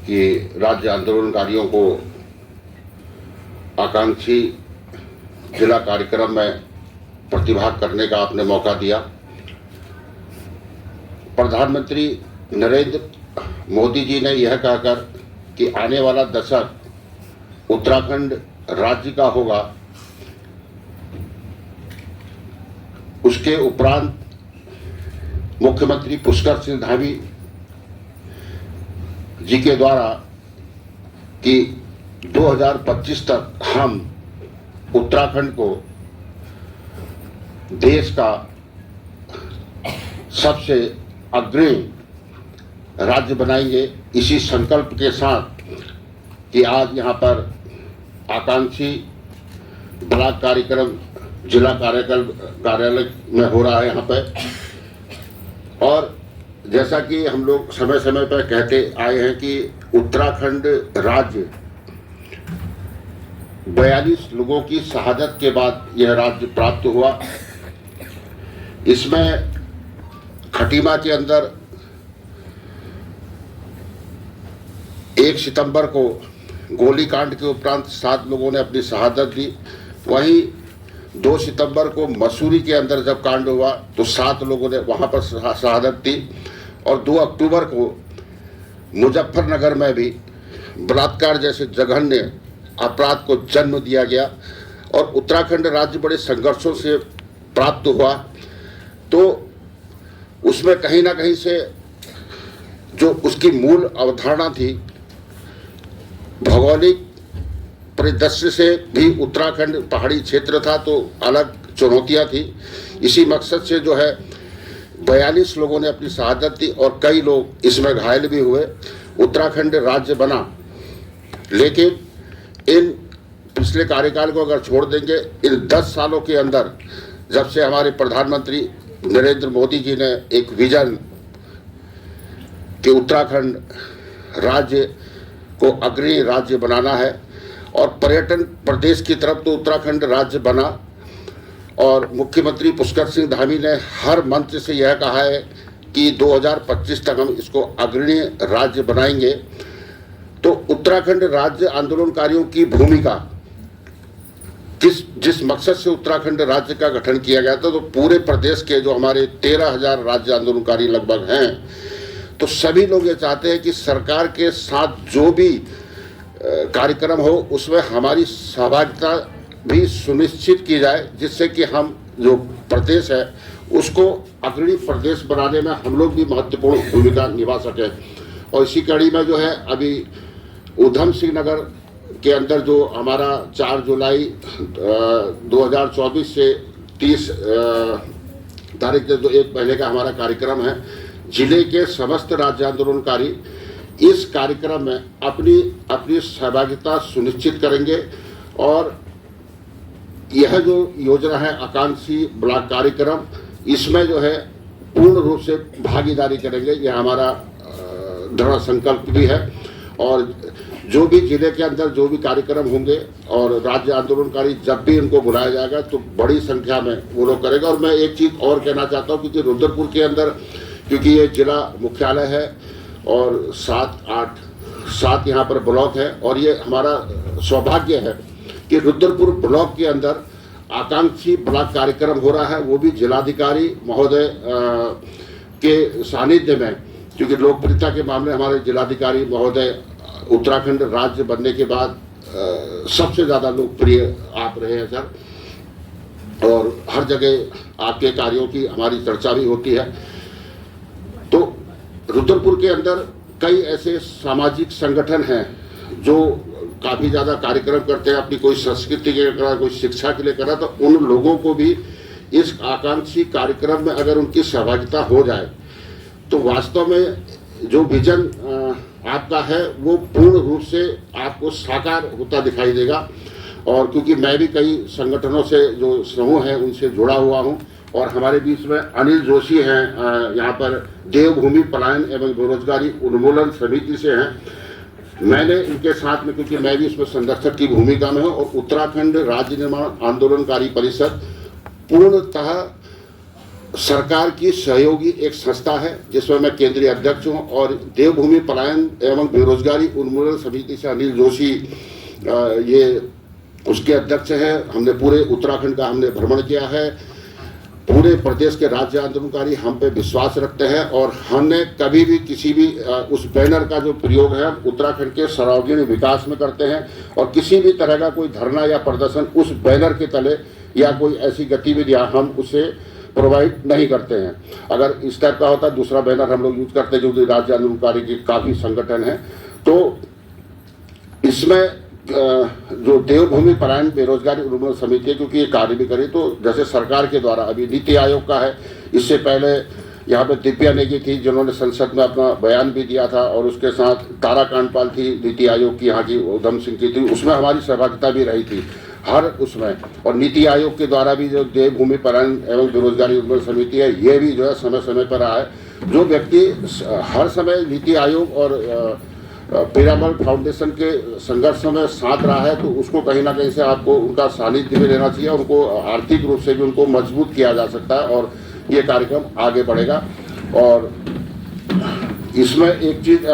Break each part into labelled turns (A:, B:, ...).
A: कि राज्य आंदोलनकारियों को आकांक्षी जिला कार्यक्रम में प्रतिभाग करने का आपने मौका दिया। प्रधानमंत्री नरेंद्र मोदी जी ने यह कहकर कि आने वाला दशक उत्तराखंड राज्य का होगा, उसके उपरांत मुख्यमंत्री पुष्कर सिंह धामी जी के द्वारा कि 2025 तक हम उत्तराखंड को देश का सबसे अग्रणी राज्य बनाएंगे। इसी संकल्प के साथ कि आज यहाँ पर आकांक्षी ब्लॉक कार्यक्रम जिला कार्यालय में हो रहा है यहाँ पर। और जैसा कि हम लोग समय समय पर कहते आए हैं कि उत्तराखंड राज्य 42 लोगों की शहादत के बाद यह राज्य प्राप्त हुआ। इसमें खटीमा के अंदर 1 सितंबर को गोलीकांड के उपरांत 7 लोगों ने अपनी शहादत दी। वहीं 2 सितंबर को मसूरी के अंदर जब कांड हुआ तो 7 लोगों ने वहां पर शहादत दी। और 2 अक्टूबर को मुजफ्फरनगर में भी बलात्कार जैसे जघन्य अपराध को जन्म दिया गया। और उत्तराखंड राज्य बड़े संघर्षों से प्राप्त हुआ, तो उसमें कहीं ना कहीं से जो उसकी मूल अवधारणा थी, भौगोलिक परिदृश्य से भी उत्तराखंड पहाड़ी क्षेत्र था तो अलग चुनौतियां थी। इसी मकसद से जो है 42 लोगों ने अपनी शहादत दी और कई लोग इसमें घायल भी हुए। उत्तराखंड राज्य बना, लेकिन इन पिछले कार्यकाल को अगर छोड़ देंगे, इन 10 सालों के अंदर जब से हमारे प्रधानमंत्री नरेंद्र मोदी जी ने एक विजन कि उत्तराखंड राज्य को अग्रणी राज्य बनाना है और पर्यटन प्रदेश की तरफ तो उत्तराखंड राज्य बना। और मुख्यमंत्री पुष्कर सिंह धामी ने हर मंच से यह कहा है कि 2025 तक हम इसको अग्रणी राज्य बनाएंगे। तो उत्तराखंड राज्य आंदोलनकारियों की भूमिका जिस मकसद से उत्तराखंड राज्य का गठन किया गया था, तो पूरे प्रदेश के जो हमारे 13,000 राज्य आंदोलनकारी लगभग हैं, तो सभी लोग ये चाहते हैं कि सरकार के साथ जो भी कार्यक्रम हो उसमें हमारी सहभागिता भी सुनिश्चित की जाए, जिससे कि हम जो प्रदेश है उसको अग्रणी प्रदेश बनाने में हम लोग भी महत्वपूर्ण भूमिका निभा सकें। और इसी कड़ी में जो है अभी उधम सिंह नगर के अंदर जो हमारा 4 जुलाई 2024 से 30 तारीख तक जो 1 महीने का हमारा कार्यक्रम है, जिले के समस्त राज्य आंदोलनकारी इस कार्यक्रम में अपनी सहभागिता सुनिश्चित करेंगे। और यह जो योजना है आकांक्षी ब्लॉक कार्यक्रम, इसमें जो है पूर्ण रूप से भागीदारी करेंगे। यह हमारा दृढ़ संकल्प भी है। और जो भी जिले के अंदर जो भी कार्यक्रम होंगे और राज्य आंदोलनकारी जब भी उनको बुलाया जाएगा तो बड़ी संख्या में वो लोग करेगा। और मैं एक चीज़ और कहना चाहता हूँ, क्योंकि रुद्रपुर के अंदर, क्योंकि ये जिला मुख्यालय है और 7 यहाँ पर ब्लॉक है, और ये हमारा सौभाग्य है कि रुद्रपुर ब्लॉक के अंदर आकांक्षी ब्लॉक कार्यक्रम हो रहा है, वो भी जिलाधिकारी महोदय के सानिध्य में। क्योंकि लोकप्रियता के मामले हमारे जिलाधिकारी महोदय उत्तराखंड राज्य बनने के बाद सबसे ज़्यादा लोकप्रिय आप रहे हैं सर, और हर जगह आपके कार्यों की हमारी चर्चा भी होती है। तो रुद्रपुर के अंदर कई ऐसे सामाजिक संगठन हैं जो काफ़ी ज़्यादा कार्यक्रम करते हैं, अपनी कोई संस्कृति के लिए करा, कोई शिक्षा के लिए करा, तो उन लोगों को भी इस आकांक्षी कार्यक्रम में अगर उनकी सहभागिता हो जाए तो वास्तव में जो विजन आपका है वो पूर्ण रूप से आपको साकार होता दिखाई देगा। और क्योंकि मैं भी कई संगठनों से जो समूह हैं उनसे जुड़ा हुआ हूं, और हमारे बीच में अनिल जोशी हैं, यहाँ पर देवभूमि पलायन एवं बेरोजगारी उन्मूलन समिति से हैं। मैंने इनके साथ में, क्योंकि मैं भी इसमें संरक्षक की भूमिका में हूँ, और उत्तराखंड राज्य निर्माण आंदोलनकारी परिषद पूर्णतः सरकार की सहयोगी एक संस्था है जिसमें मैं केंद्रीय अध्यक्ष हूं और देवभूमि पलायन एवं बेरोजगारी उन्मूलन समिति से अनिल जोशी ये उसके अध्यक्ष हैं। हमने पूरे उत्तराखंड का हमने भ्रमण किया है। पूरे प्रदेश के राज्य आंदोलनकारी हम पे विश्वास रखते हैं और हमने कभी भी किसी भी उस बैनर का जो प्रयोग है उत्तराखंड के सर्वांगीण विकास में करते हैं और किसी भी तरह का कोई धरना या प्रदर्शन उस बैनर के तले या कोई ऐसी गतिविधियां हम उसे प्रोवाइड नहीं करते हैं। अगर इस टाइप का होता है दूसरा बैनर हम लोग यूज करते हैं जो राज्य आंदोलनकारी के काफ़ी संगठन है। तो इसमें जो देवभूमि पलायन बेरोजगारी उन्मूलन समिति है क्योंकि ये कार्य भी करी तो जैसे सरकार के द्वारा अभी नीति आयोग का है, इससे पहले यहाँ पे दिव्या नेगी थी जिन्होंने संसद में अपना बयान भी दिया था और उसके साथ तारा कांडपाल थी नीति आयोग की यहाँ की, उधम सिंह की थी, उसमें हमारी सहभागिता भी रही थी हर उसमें। और नीति आयोग के द्वारा भी जो देवभूमि पलायन एवं बेरोजगारी उन्मूलन समिति है ये भी जो है समय समय पर रहा है। जो व्यक्ति हर समय नीति आयोग और पिरामल फाउंडेशन के संघर्ष में साथ रहा है तो उसको कहीं ना कहीं से आपको उनका सानिध्य भी लेना चाहिए, उनको आर्थिक रूप से भी उनको मजबूत किया जा सकता है और ये कार्यक्रम आगे बढ़ेगा। और इसमें एक चीज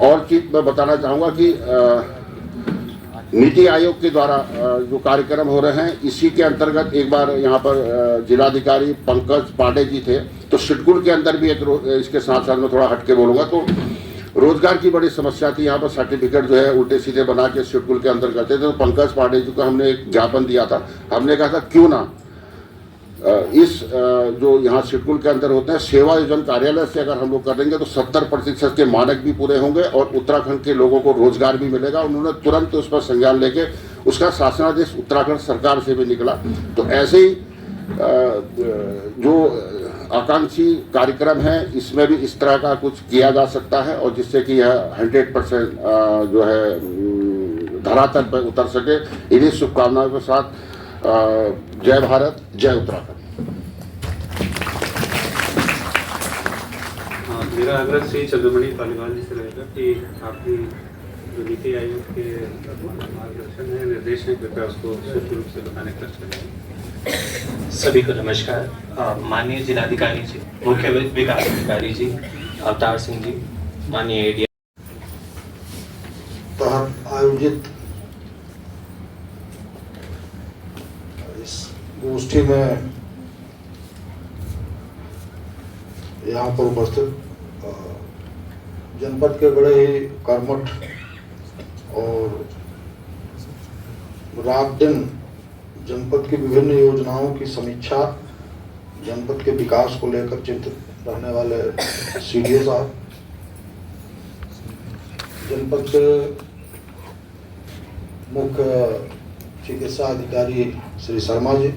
A: और चीज मैं बताना चाहूँगा कि नीति आयोग के द्वारा जो कार्यक्रम हो रहे हैं इसी के अंतर्गत एक बार यहाँ पर जिलाधिकारी पंकज पांडे जी थे तो सिडकुल के अंदर भी एक इसके साथ साथ मैं थोड़ा हटके बोलूँगा तो रोजगार की बड़ी समस्या थी। यहाँ पर सर्टिफिकेट जो है उल्टे सीधे बना के सिडकुल के अंदर करते थे तो पंकज पांडे जी को हमने एक ज्ञापन दिया था। हमने कहा था क्यों ना इस जो यहाँ सिडकुल के अंदर होते हैं सेवा योजन कार्यालय से अगर हम लोग करेंगे तो 70% के मानक भी पूरे होंगे और उत्तराखंड के लोगों को रोजगार भी मिलेगा। उन्होंने तुरंत उस पर संज्ञान लेके उसका शासनादेश उत्तराखंड सरकार से भी निकला। तो ऐसे ही जो आकांक्षी कार्यक्रम है इसमें भी इस तरह का कुछ किया जा सकता है और जिससे कि यह 100% जो है धरातल पर उतर सके। इन्हीं शुभकामनाओं के साथ जय भारत, जय उत्तराखंड।
B: मेरा आग्रह श्री चंद्रमणि पालीवाल जी से रहेगा कि आपकी जो नीति आयोग के मार्गदर्शन है, निर्देश है, कृपया उसको सूक्ष्म रूप से बताने का प्रयास करें।
C: सभी को नमस्कार। माननीय जिलाधिकारी जी, मुख्य विकास अधिकारी जी अवतार सिंह जी, माननीय एडीएम
D: तहत आयोजित इस गोष्ठी में यहाँ पर उपस्थित जनपद के बड़े ही कर्मठ और रात दिन जनपद की विभिन्न योजनाओं की समीक्षा, जनपद के विकास को लेकर चिंतित रहने वाले सीडीओ साहब, जनपद के मुख्य चिकित्सा अधिकारी श्री शर्मा जी,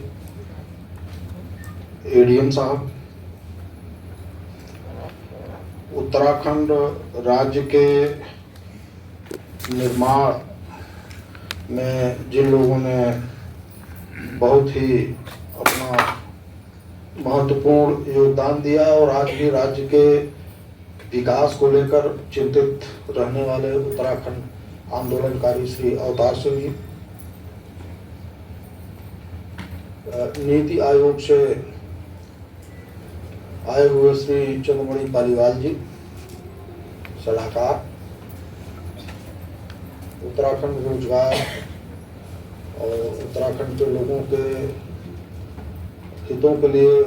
D: एडीएम साहब, उत्तराखंड राज्य के निर्माण में जिन लोगों ने बहुत ही अपना महत्वपूर्ण योगदान दिया और आज भी राज्य के विकास को लेकर चिंतित रहने वाले उत्तराखंड आंदोलनकारी श्री अवतार सिंह जी, नीति आयोग से आए हुए श्री चंद्रमणि पालीवाल जी सलाहकार, उत्तराखंड रोजगार और उत्तराखंड के लोगों के हितों के लिए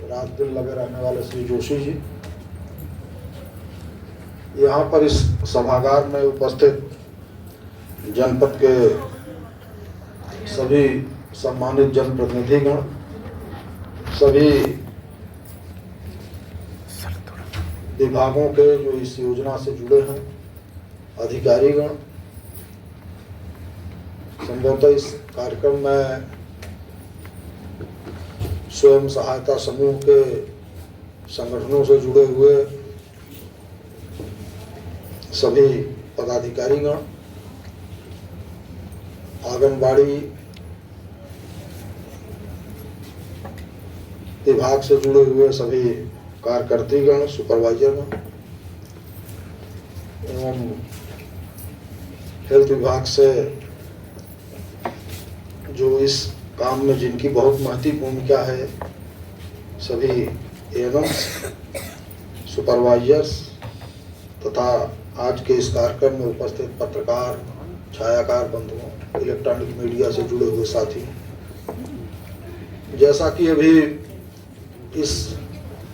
D: रात दिन लगे रहने वाले श्री जोशी जी, यहाँ पर इस सभागार में उपस्थित जनपद के सभी सम्मानित जनप्रतिनिधिगण, सभी विभागों के जो इस योजना से जुड़े हैं अधिकारीगण, संभवतः इस कार्यक्रम में स्वयं सहायता समूह के संगठनों से जुड़े हुए सभी पदाधिकारीगण, आंगनबाड़ी विभाग से जुड़े हुए सभी कार्यकर्तीगण, सुपरवाइजरगण एवं हेल्थ विभाग से जो इस काम में जिनकी बहुत महती भूमिका है, सभी एएनएम्स, सुपरवाइजर्स तथा आज के इस कार्यक्रम में उपस्थित पत्रकार, छायाकार बंधुओं, इलेक्ट्रॉनिक मीडिया से जुड़े हुए साथी, जैसा कि अभी इस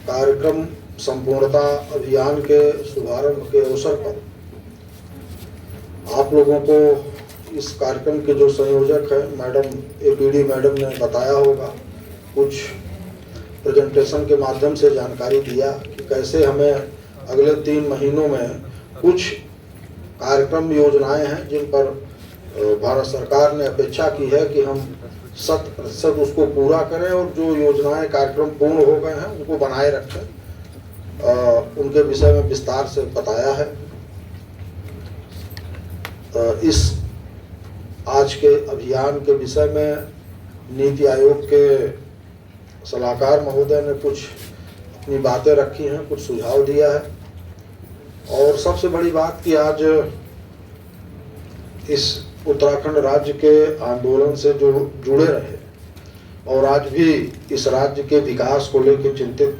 D: कार्यक्रम संपूर्णता अभियान के शुभारंभ के अवसर पर आप लोगों को इस कार्यक्रम के जो संयोजक है मैडम एपीडी मैडम ने बताया होगा, कुछ प्रेजेंटेशन के माध्यम से जानकारी दिया कि कैसे हमें अगले 3 महीनों में कुछ कार्यक्रम योजनाएं हैं जिन पर भारत सरकार ने अपेक्षा की है कि हम 100% उसको पूरा करें और जो योजनाएं कार्यक्रम पूर्ण हो गए हैं उनको बनाए रखें। उनके विषय में विस्तार से बताया है। इस आज के अभियान के विषय में नीति आयोग के सलाहकार महोदय ने कुछ अपनी बातें रखी हैं, कुछ सुझाव दिया है। और सबसे बड़ी बात कि आज इस उत्तराखंड राज्य के आंदोलन से जो जुड़े रहे और आज भी इस राज्य के विकास को लेकर चिंतित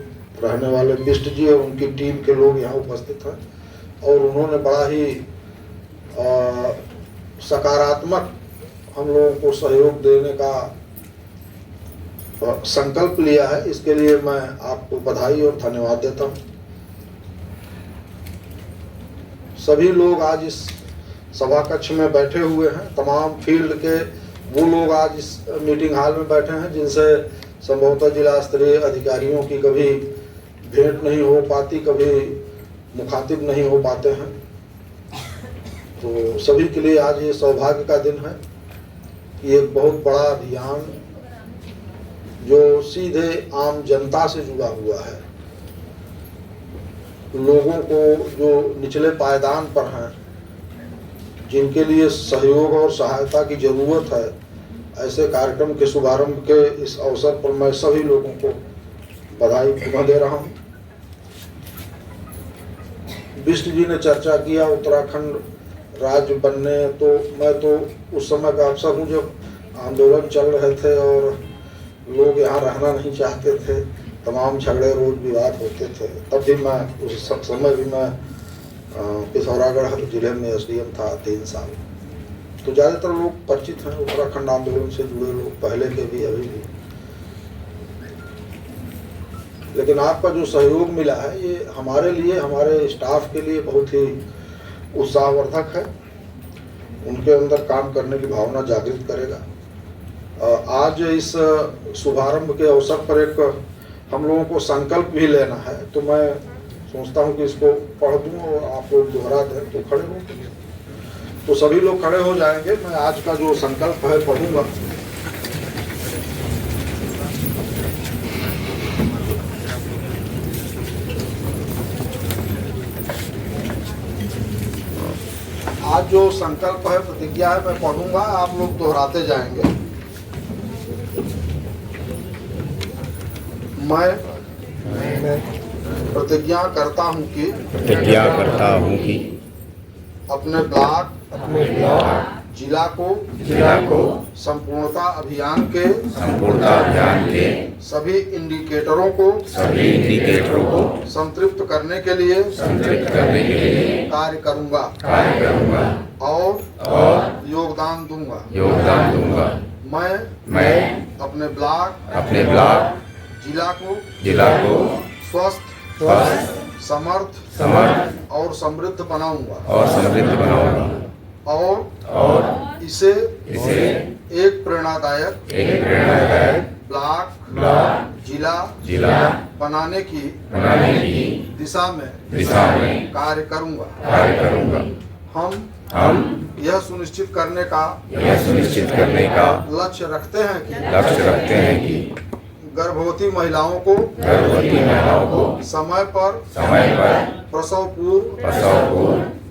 D: रहने वाले बिष्ट जी और उनकी टीम के लोग यहाँ उपस्थित हैं और उन्होंने बड़ा ही सकारात्मक हम लोगों को सहयोग देने का संकल्प लिया है। इसके लिए मैं आपको बधाई और धन्यवाद देता हूँ। सभी लोग आज इस सभा कक्ष में बैठे हुए हैं, तमाम फील्ड के वो लोग आज इस मीटिंग हॉल में बैठे हैं जिनसे संभवतः जिला स्तरीय अधिकारियों की कभी भेंट नहीं हो पाती, कभी मुखातिब नहीं हो पाते हैं। तो सभी के लिए आज ये सौभाग्य का दिन है कि एक बहुत बड़ा अभियान जो सीधे आम जनता से जुड़ा हुआ है, लोगों को जो निचले पायदान पर हैं, जिनके लिए सहयोग और सहायता की जरूरत है, ऐसे कार्यक्रम के शुभारंभ के इस अवसर पर मैं सभी लोगों को बधाई पुनः दे रहा हूँ। बिष्ट जी ने चर्चा किया उत्तराखंड राज्य बनने, तो मैं तो उस समय का अफसर हूँ जब आंदोलन चल रहे थे और लोग यहाँ रहना नहीं चाहते थे, तमाम झगड़े रोज विवाद होते थे। तब भी मैं उस समय भी मैं पिथौरागढ़ जिले में एसडीएम था 3 साल। तो ज़्यादातर लोग परिचित हैं उत्तराखंड आंदोलन से जुड़े लोग, पहले के भी अभी भी। लेकिन आपका जो सहयोग मिला है ये हमारे लिए, हमारे स्टाफ के लिए बहुत ही उत्साहवर्धक है, उनके अंदर काम करने की भावना जागृत करेगा। आज इस शुभारंभ के अवसर पर एक हम लोगों को संकल्प भी लेना है, तो मैं सोचता हूँ कि इसको पढ़ दूँ और आप लोग दोहरा दें तो खड़े हो। तो सभी लोग खड़े हो जाएंगे, मैं आज का जो संकल्प है पढ़ूंगा। आज जो संकल्प है, प्रतिज्ञा है, मैं पढ़ूंगा, आप लोग दोहराते जाएंगे। मैं प्रतिज्ञा करता हूँ कि अपने ब्लॉक जिला को संपूर्णता अभियान के सभी इंडिकेटरों को संतृप्त करने के लिए कार्य करूंगा और योगदान दूंगा। मैं अपने ब्लॉक जिला को स्वस्थ, समर्थ और समृद्ध बनाऊंगा और इसे एक प्रेरणादायक ब्लॉक जिला बनाने की दिशा में कार्य करूंगा। हम यह सुनिश्चित करने का लक्ष्य रखते हैं कि गर्भवती महिलाओं को समय पर प्रसव पूर्व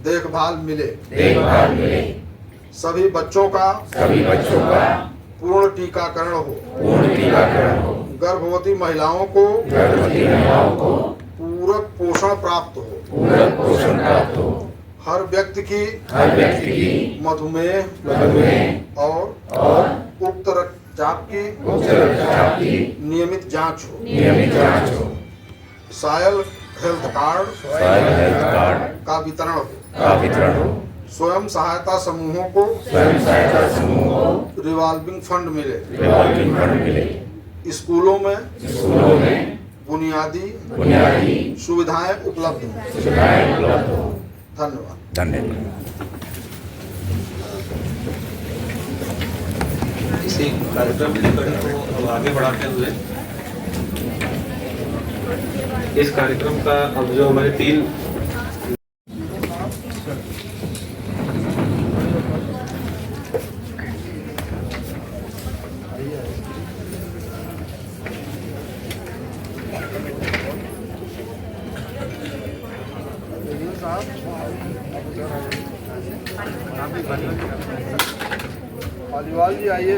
D: देखभाल मिले। सभी बच्चों का पूर्ण टीकाकरण हो। गर्भवती महिलाओं को पूरक पोषण प्राप्त हो। हर व्यक्ति की मधुमेह और उच्च रक्तचाप की नियमित जांच हो। सायल हेल्थ कार्ड का वितरण हो। स्वयं सहायता समूहों को रिवॉल्विंग फंड मिले। स्कूलों में बुनियादी सुविधाएं उपलब्ध हों। धन्यवाद।
C: इसी कार्यक्रम की कड़ी को अब आगे बढ़ाते हुए इस कार्यक्रम का अब जो हमारे 3
D: पालीवाल जी आइए।